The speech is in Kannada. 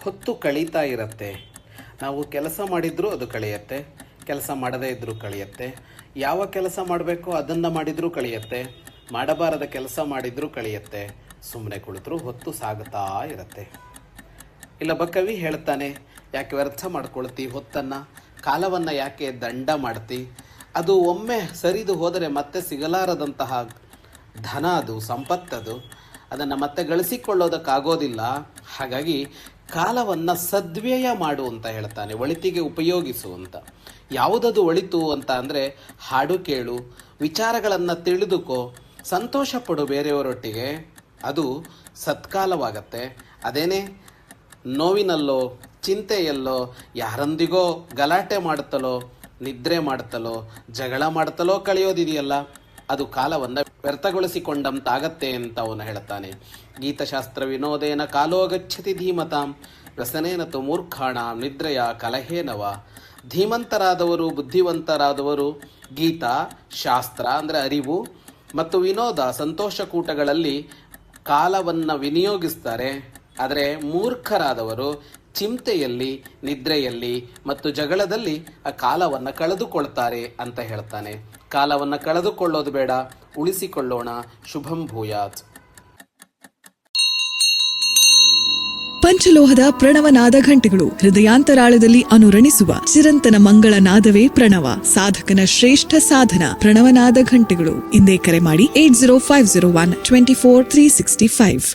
ಹೊತ್ತು ಕಳೀತಾ ಇರುತ್ತೆ. ನಾವು ಕೆಲಸ ಮಾಡಿದರೂ ಅದು ಕಳೆಯುತ್ತೆ, ಕೆಲಸ ಮಾಡದೇ ಇದ್ದರೂ ಕಳೆಯುತ್ತೆ. ಯಾವ ಕೆಲಸ ಮಾಡಬೇಕೋ ಅದನ್ನು ಮಾಡಿದರೂ ಕಳೆಯುತ್ತೆ, ಮಾಡಬಾರದ ಕೆಲಸ ಮಾಡಿದರೂ ಕಳೆಯುತ್ತೆ. ಸುಮ್ಮನೆ ಕುಳಿತರೂ ಹೊತ್ತು ಸಾಗುತ್ತಾ ಇರುತ್ತೆ. ಇಲ್ಲೊಬ್ಬ ಕವಿ ಹೇಳ್ತಾನೆ, ಯಾಕೆ ವ್ಯರ್ಥ ಮಾಡ್ಕೊಳ್ತಿ ಹೊತ್ತನ್ನು, ಕಾಲವನ್ನು ಯಾಕೆ ದಂಡ ಮಾಡ್ತಿ? ಅದು ಒಮ್ಮೆ ಸರಿದು ಹೋದರೆ ಮತ್ತೆ ಸಿಗಲಾರದಂತಹ ಧನ, ಅದು ಸಂಪತ್ತದು, ಅದನ್ನು ಮತ್ತೆ ಗಳಿಸಿಕೊಳ್ಳೋದಕ್ಕಾಗೋದಿಲ್ಲ. ಹಾಗಾಗಿ ಕಾಲವನ್ನು ಸದ್ವ್ಯಯ ಮಾಡು ಅಂತ ಹೇಳ್ತಾನೆ, ಒಳಿತಿಗೆ ಉಪಯೋಗಿಸು ಅಂತ. ಯಾವುದದು ಒಳಿತು ಅಂತ ಅಂದರೆ, ಹಾಡು ಕೇಳು, ವಿಚಾರಗಳನ್ನು ತಿಳಿದುಕೋ, ಸಂತೋಷ ಪಡು ಬೇರೆಯವರೊಟ್ಟಿಗೆ, ಅದು ಸತ್ಕಾಲವಾಗತ್ತೆ. ಅದೇನೇ ನೋವಿನಲ್ಲೋ ಚಿಂತೆಯಲ್ಲೋ ಯಾರೊಂದಿಗೋ ಗಲಾಟೆ ಮಾಡುತ್ತಲೋ ನಿದ್ರೆ ಮಾಡುತ್ತಲೋ ಜಗಳ ಮಾಡುತ್ತಲೋ ಕಳೆಯೋದಿದೆಯಲ್ಲ, ಅದು ಕಾಲವನ್ನು ವ್ಯರ್ಥಗೊಳಿಸಿಕೊಂಡಂತಾಗತ್ತೆ ಅಂತ ಅವನು ಹೇಳ್ತಾನೆ. ಗೀತಶಾಸ್ತ್ರ ವಿನೋದೇನ ಕಾಲೋ ಗಚ್ಚತಿ ಧೀಮತಾಂ ವ್ಯಸನೇನ ತು ಮೂರ್ಖಾಣ ನಿದ್ರೆಯ ಕಲಹೇನವ. ಧೀಮಂತರಾದವರು, ಬುದ್ಧಿವಂತರಾದವರು ಗೀತ ಶಾಸ್ತ್ರ ಅಂದರೆ ಅರಿವು ಮತ್ತು ವಿನೋದ ಸಂತೋಷಕೂಟಗಳಲ್ಲಿ ಕಾಲವನ್ನು ವಿನಿಯೋಗಿಸ್ತಾರೆ. ಆದರೆ ಮೂರ್ಖರಾದವರು ಚಿಂತೆಯಲ್ಲಿ, ನಿದ್ರೆಯಲ್ಲಿ ಮತ್ತು ಜಗಳದಲ್ಲಿ ಆ ಕಾಲವನ್ನು ಕಳೆದುಕೊಳ್ತಾರೆ ಅಂತ ಹೇಳ್ತಾನೆ. ಕಾಲವನ್ನು ಕಳೆದುಕೊಳ್ಳೋದು ಬೇಡ, ಉಳಿಸಿಕೊಳ್ಳೋಣ. ಶುಭಂ ಭೂಯಾತ್. ಪಂಚಲೋಹದ ಪ್ರಣವನಾದ ಘಂಟೆಗಳು ಹೃದಯಾಂತರಾಳದಲ್ಲಿ ಅನುರಣಿಸುವ ಚಿರಂತನ ಮಂಗಳ ನಾದವೇ ಪ್ರಣವ. ಸಾಧಕನ ಶ್ರೇಷ್ಠ ಸಾಧನ ಪ್ರಣವನಾದ ಘಂಟೆಗಳು. ಇಂದೇ ಕರೆ ಮಾಡಿ 8050124365.